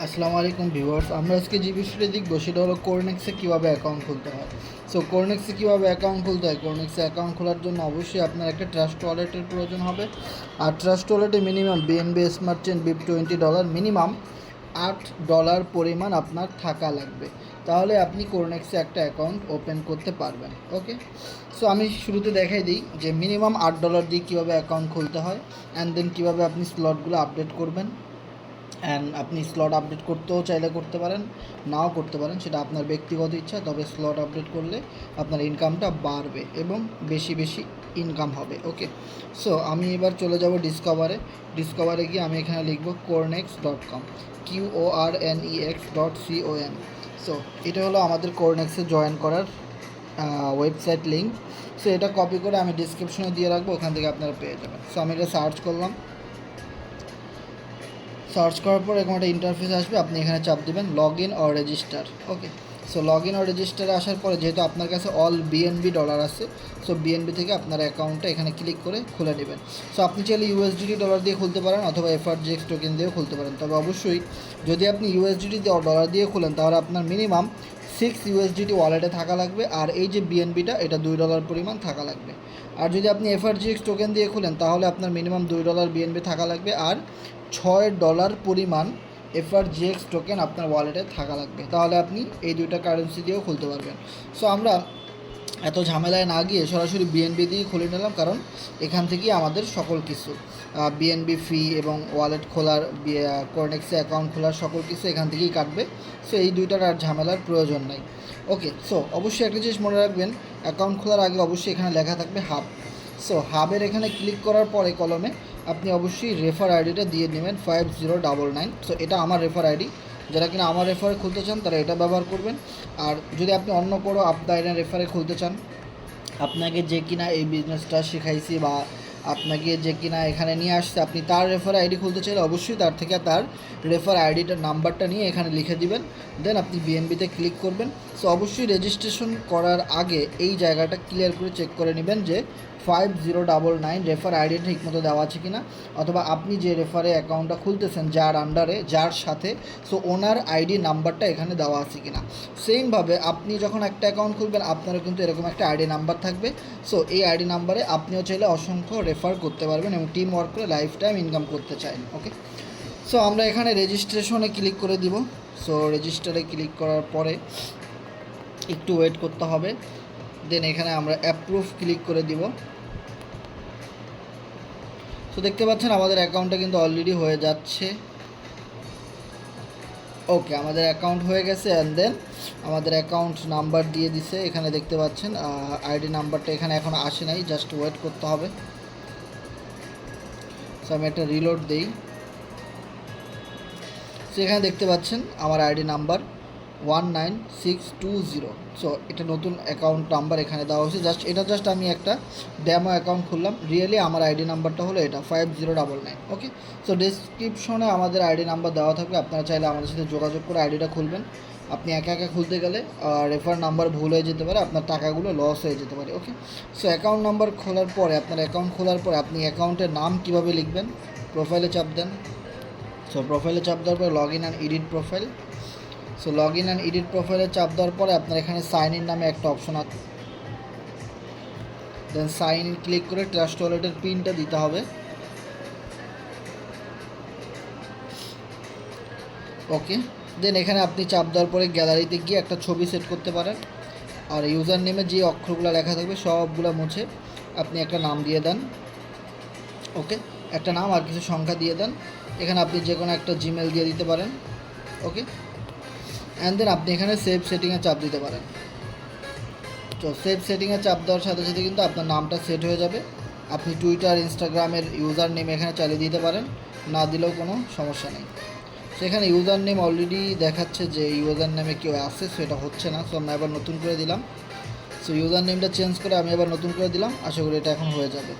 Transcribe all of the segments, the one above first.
আসসালামু আলাইকুম ভিউয়ার্স, আমরা আজকে যে বিষয়টা দেখবো সেটা হলো কোরনেক্সে কীভাবে অ্যাকাউন্ট খুলতে হয়। সো কোরনেক্সে কীভাবে অ্যাকাউন্ট খুলতে হয়, কোরনেক্সে অ্যাকাউন্ট খোলার জন্য অবশ্যই আপনার একটা ট্রাস্ট ওয়ালেটের প্রয়োজন হবে। আর ট্রাস্ট ওয়ালেটে minimum BNB smart chain beep $20 minimum $8 পরিমাণ আপনার থাকা লাগবে, তাহলে আপনি কোরনেক্সে একটা অ্যাকাউন্ট ওপেন করতে পারবেন। ওকে, সো আমি শুরুতে দেখাই দিই যে মিনিমাম $8 দিয়ে কীভাবে অ্যাকাউন্ট খুলতে হয়, অ্যান্ড দেন কীভাবে আপনি স্লটগুলো আপডেট করবেন। অ্যান্ড আপনি স্লট আপডেট করতেও চাইলে করতে পারেন, নাও করতে পারেন, সেটা আপনার ব্যক্তিগত ইচ্ছা। তবে স্লট আপডেট করলে আপনার ইনকামটা বাড়বে এবং বেশি বেশি ইনকাম হবে। ওকে, সো আমি এবার চলে যাব ডিসকভারে গিয়ে আমি এখানে লিখব cornex.com, QORNEX.com। সো এটা হলো আমাদের কোরনেক্সে জয়েন করার ওয়েবসাইট লিঙ্ক। সো এটা কপি করে আমি ডিসক্রিপশনে দিয়ে রাখবো, ওখান থেকে আপনারা পেয়ে যাবেন। সো আমি এটা সার্চ করলাম, সার্চ করার পর এরকম একটা ইন্টারফেস আসবে, আপনি এখানে চাপ দেবেন log in or register. Okay, so log in or রেজিস্টারে আসার পরে যেহেতু আপনার কাছে অল বিএনবি ডলার আছে, সো বিএনবি থেকে আপনার অ্যাকাউন্টটা এখানে ক্লিক করে খুলে নেবেন। সো আপনি চাইলে ইউএসডিটি ডলার দিয়ে খুলতে পারেন অথবা এফআরজিএক্স টোকেন দিয়েও খুলতে পারেন। তবে অবশ্যই যদি আপনি ইউএসডিটি ডলার দিয়ে খুলেন তাহলে আপনার মিনিমাম 6 ইউএসডিটি ওয়ালেটে থাকা লাগবে, আর এই যে বিএনবিটা এটা $2 পরিমাণ থাকা লাগবে। আর যদি আপনি এফআরজিএক্স টোকেন দিয়ে খুলেন তাহলে আপনার মিনিমাম $2 বিএনবি থাকা লাগবে, আর $6 পরিমাণ এফআরজিএক্স টোকেন আপনার ওয়ালেটে থাকা লাগবে, তাহলে আপনি এই দুইটা কারেন্সি দিয়েও খুলতে পারবেন। সো আমরা এত ঝামেলায় না গিয়ে সরাসরি বিএনবি দিয়ে খুলে নিলাম, কারণ এখান থেকেই আমাদের সকল কিছু বিএনবি ফি এবং ওয়ালেট খোলার, কোরনেক্সে অ্যাকাউন্ট খোলার সকল কিছু এখান থেকেই কাটবে। সো এই দুইটার আর ঝামেলার প্রয়োজন নাই। ওকে, সো অবশ্যই একটা জিনিস মনে রাখবেন, অ্যাকাউন্ট খোলার আগে অবশ্যই এখানে লেখা থাকবে হাব। সো হাবের এখানে ক্লিক করার পরে কলমে আপনি অবশ্যই রেফার আইডিটা দিয়ে নেবেন 5099। সো এটা আমার রেফার আইডি, যারা কিনা আমার রেফারে খুলতে চান তারা এটা ব্যবহার করবেন। আর যদি আপনি অন্য কোনো আপনার রেফারে খুলতে চান, আপনাকে যে কিনা এই বিজনেসটা শেখাইছি বা আপনাকে যে কিনা এখানে নিয়ে আসছে, আপনি তার রেফার আইডি খুলতে চাইলে অবশ্যই তার থেকে তার রেফার আইডিটার নাম্বারটা নিয়ে এখানে লিখে দিবেন, দেন আপনি বিএনবিতে ক্লিক করবেন। সো অবশ্যই রেজিস্ট্রেশন করার আগে এই জায়গাটা ক্লিয়ার করে চেক করে নেবেন যে 5099 রেফার আইডি ঠিকমতো দেওয়া আছে কিনা, অথবা আপনি যে রেফারে অ্যাকাউন্টটা খুলতেছেন যার আন্ডারে, যার সাথে, সো ওনার আইডি নাম্বারটা এখানে দেওয়া আছে কিনা। সেমভাবে আপনি যখন একটা অ্যাকাউন্ট খুলবেন আপনারও কিন্তু এরকম একটা আইডি নাম্বার থাকবে। সো এই আইডি নাম্বারে আপনিও চাইলে অসংখ্য রেফার করতে পারবেন এবং টিম ওয়ার্ক করে লাইফ টাইম ইনকাম করতে চান। ওকে, সো আমরা এখানে রেজিস্ট্রেশনে ক্লিক করে দিব। সো রেজিস্টারে ক্লিক করার পরে একটু ওয়েট করতে হবে, দেন এখানে আমরা অ্যাপ্রুভ ক্লিক করে দিব। সো দেখতে পাচ্ছেন আমাদের অ্যাকাউন্টটা কিন্তু অলরেডি হয়ে যাচ্ছে। ওকে, আমাদের অ্যাকাউন্ট হয়ে গেছে, অ্যান্ড দেন আমাদের অ্যাকাউন্ট নাম্বার দিয়ে দিছে, এখানে দেখতে পাচ্ছেন আইডি নাম্বারটা এখানে এখন আসে নাই, জাস্ট ওয়েট করতে হবে। সো আমি একটা রিলোড দিই। সো এখানে দেখতে পাচ্ছেন আমার আইডি নাম্বার 19620। সো এটা নতুন অ্যাকাউন্ট নাম্বার এখানে দেওয়া হয়েছে, জাস্ট আমি একটা ডেমো অ্যাকাউন্ট খুললাম। রিয়েলি আমার আইডি নাম্বারটা হলো এটা 5099। ওকে, সো ডেসক্রিপশনে আমাদের আইডি নাম্বার দেওয়া থাকবে, আপনারা চাইলে আমাদের সাথে যোগাযোগ করে আইডিটা খুলবেন। আপনি একা একা খুলতে গেলে রেফার নাম্বার ভুল হয়ে যেতে পারে, আপনার টাকাগুলো লস হয়ে যেতে পারে। ওকে, সো অ্যাকাউন্ট নাম্বার খোলার পরে, আপনার অ্যাকাউন্ট খোলার পরে আপনি অ্যাকাউন্টের নাম কীভাবে লিখবেন, প্রোফাইলে চাপ দেন। সো প্রোফাইলে চাপ দেওয়ার পরে log in and edit profile. So log in and edit প্রোফাইলে চাপ দেওয়ার পরে আপনার এখানে সাইন ইন নামে একটা অপশন আছে, দেন সাইন ইন ক্লিক করে ট্রাস্ট ওয়ালেটের পিনটা দিতে হবে। ওকে, দেন এখানে আপনি চাপ দেওয়ার পরে গ্যালারিতে গিয়ে একটা ছবি সেট করতে পারেন, আর ইউজার নেমে যে অক্ষরগুলো লেখা থাকবে সবগুলো মুছে আপনি একটা নাম দিয়ে দেন। ওকে, একটা নাম আর কিছু সংখ্যা দিয়ে দেন। এখানে আপনি যে কোনো একটা জিমেল দিয়ে দিতে পারেন। ওকে, অ্যান্ড দেন আপনি এখানে সেভ সেটিংয়ে চাপ দিতে পারেন। তো সেভ সেটিংয়ে চাপ দেওয়ার সাথে সাথে কিন্তু আপনার নামটা সেট হয়ে যাবে। আপনি টুইটার, ইনস্টাগ্রামের ইউজার নেম এখানে চালিয়ে দিতে পারেন, না দিলেও কোনো সমস্যা নেই। সেখানে ইউজার নেম অলরেডি দেখাচ্ছে যে ইউজার নেমে কেউ আছে, সেটা হচ্ছে না। সো আমরা এবার নতুন করে দিলাম। সো ইউজার নেমটা চেঞ্জ করে আমি এবার নতুন করে দিলাম, আশা করি এটা এখন হয়ে যাবে।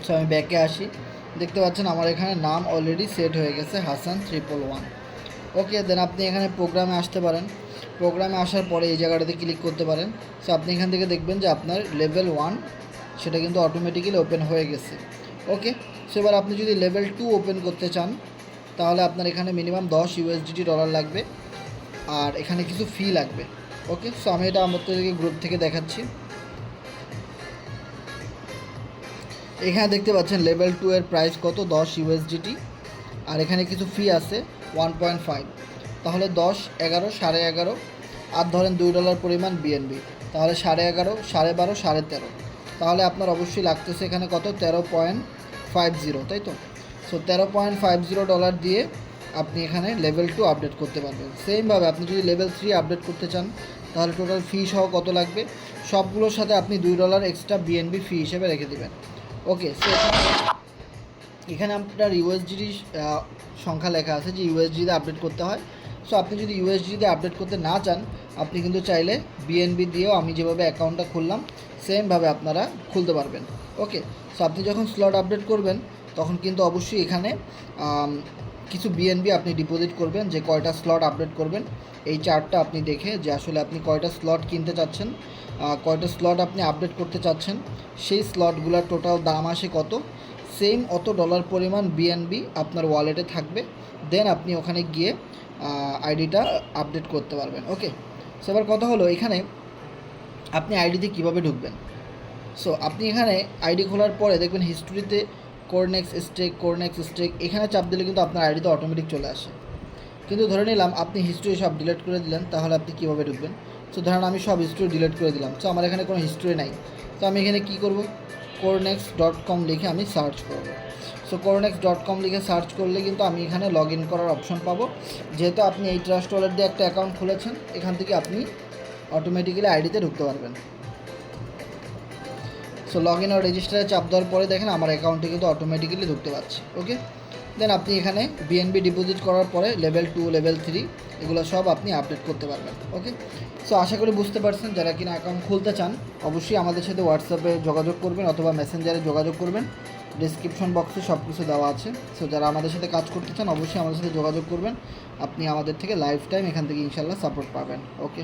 সো আমি ব্যাকে আসি, দেখতে পাচ্ছেন আমার এখানে নাম অলরেডি সেট হয়ে গেছে, হাসান 111। ওকে, দেন আপনি এখানে প্রোগ্রামে আসতে পারেন। প্রোগ্রামে আসার পরে এই জায়গাটাতে ক্লিক করতে পারেন। সো আপনি এখান থেকে দেখবেন যে আপনার লেভেল 1 সেটা কিন্তু অটোমেটিক্যালি ওপেন হয়ে গেছে। ওকে, সো এবার আপনি যদি লেভেল 2 ওপেন করতে চান তাহলে আপনার এখানে মিনিমাম 10 ইউএসডিটি ডলার লাগবে, আর এখানে কিছু ফি লাগবে। ওকে, সো আমি এটা আমার থেকে গ্রুপ থেকে দেখাচ্ছি। এখানে দেখতে পাচ্ছেন লেভেল 2 এর প্রাইস কত, 10 ইউএসডিটি, আর এখানে কিছু ফি আছে 1.5, তাহলে 10, 11, 11.5, আর ধরেন $2 পরিমাণ বিএনবি, তাহলে 11.5, 12.5, 13.5, তাহলে আপনার অবশ্যই লাগতেছে এখানে কত, 13.50, তাই তো? সো $13.50 দিয়ে আপনি এখানে লেভেল 2 আপডেট করতে পারবেন। সেমভাবে আপনি যদি লেভেল 3 আপডেট করতে চান তাহলে টোটাল ফি সহ কত লাগবে, সবগুলোর সাথে আপনি $2 এক্সট্রা বিএনবি ফি হিসেবে রেখে দেবেন। ওকে, সো এখানে আপনার ইউএসডিটি সংখ্যা লেখা আছে যে ইউএসডিতে আপডেট করতে হয়। সো আপনি যদি ইউএসডিতে আপডেট করতে না চান আপনি কিন্তু চাইলে বিএনবি দিয়েও আমি যেভাবে অ্যাকাউন্টটা খুললাম সেমভাবে আপনারা খুলতে পারবেন। ওকে, সো আপনি যখন স্লট আপডেট করবেন তখন কিন্তু অবশ্যই এখানে কিছু বিএনবি আপনি ডিপোজিট করবেন, যে কয়টা স্লট আপডেট করবেন এই চার্টটা আপনি দেখে যে আসলে আপনি কয়টা স্লট কিনতে চাচ্ছেন, কয়টা স্লট আপনি আপডেট করতে চাচ্ছেন, সেই স্লটগুলোর টোটাল দাম আসে কত, সেম অত ডলার পরিমাণ বিএনবি আপনার ওয়ালেটে থাকবে, দেন আপনি ওখানে গিয়ে আইডিটা আপডেট করতে পারবেন। ওকে, সো এবার কথা হলো এখানে আপনি আইডিতে কীভাবে ঢুকবেন। সো আপনি এখানে আইডি খোলার পরে দেখবেন হিস্ট্রিতে কোরনেক্স স্টেক এখানে চাপ দিলে কিন্তু আপনার আইডিতে অটোমেটিক চলে আসে। কিন্তু ধরে নিলাম আপনি হিস্ট্রি সব ডিলিট করে দিলেন, তাহলে আপনি কীভাবে ঢুকবেন। সো ধরেন আমি সব হিস্ট্রি ডিলিট করে দিলাম, সো আমার এখানে কোনো হিস্ট্রি নাই, তো আমি এখানে কী করব, corenex.com লিখে আমি সার্চ করব। সো corenex.com লিখে সার্চ করলে কিন্তু আমি এখানে লগ ইন করার অপশন পাবো। যেহেতু আপনি এই ট্রাস্ট ওয়ালেট দিয়ে একটা অ্যাকাউন্ট খুলেছেন, এখান থেকে আপনি অটোমেটিক্যালি আইডিতে ঢুকতে পারবেন। সো লগ ইন আর রেজিস্টারে চাপ দেওয়ার পরে দেখেন আমার অ্যাকাউন্টে কিন্তু অটোমেটিক্যালি ঢুকতে পারছি। ওকে, দেন আপনি এখানে বিএনবি ডিপোজিট করার পরে লেভেল 2, লেভেল 3 এগুলো সব আপনি আপডেট করতে পারবেন। ওকে, সো আশা করি বুঝতে পারছেন। যারা কিনা অ্যাকাউন্ট খুলতে চান অবশ্যই আমাদের সাথে হোয়াটসঅ্যাপে যোগাযোগ করবেন অথবা মেসেঞ্জারে যোগাযোগ করবেন, ডিসক্রিপশন বক্সে সব কিছু দেওয়া আছে। সো যারা আমাদের সাথে কাজ করতে চান অবশ্যই আমাদের সাথে যোগাযোগ করবেন, আপনি আমাদের থেকে লাইফ টাইম এখান থেকে ইনশাল্লাহ সাপোর্ট পাবেন। ওকে।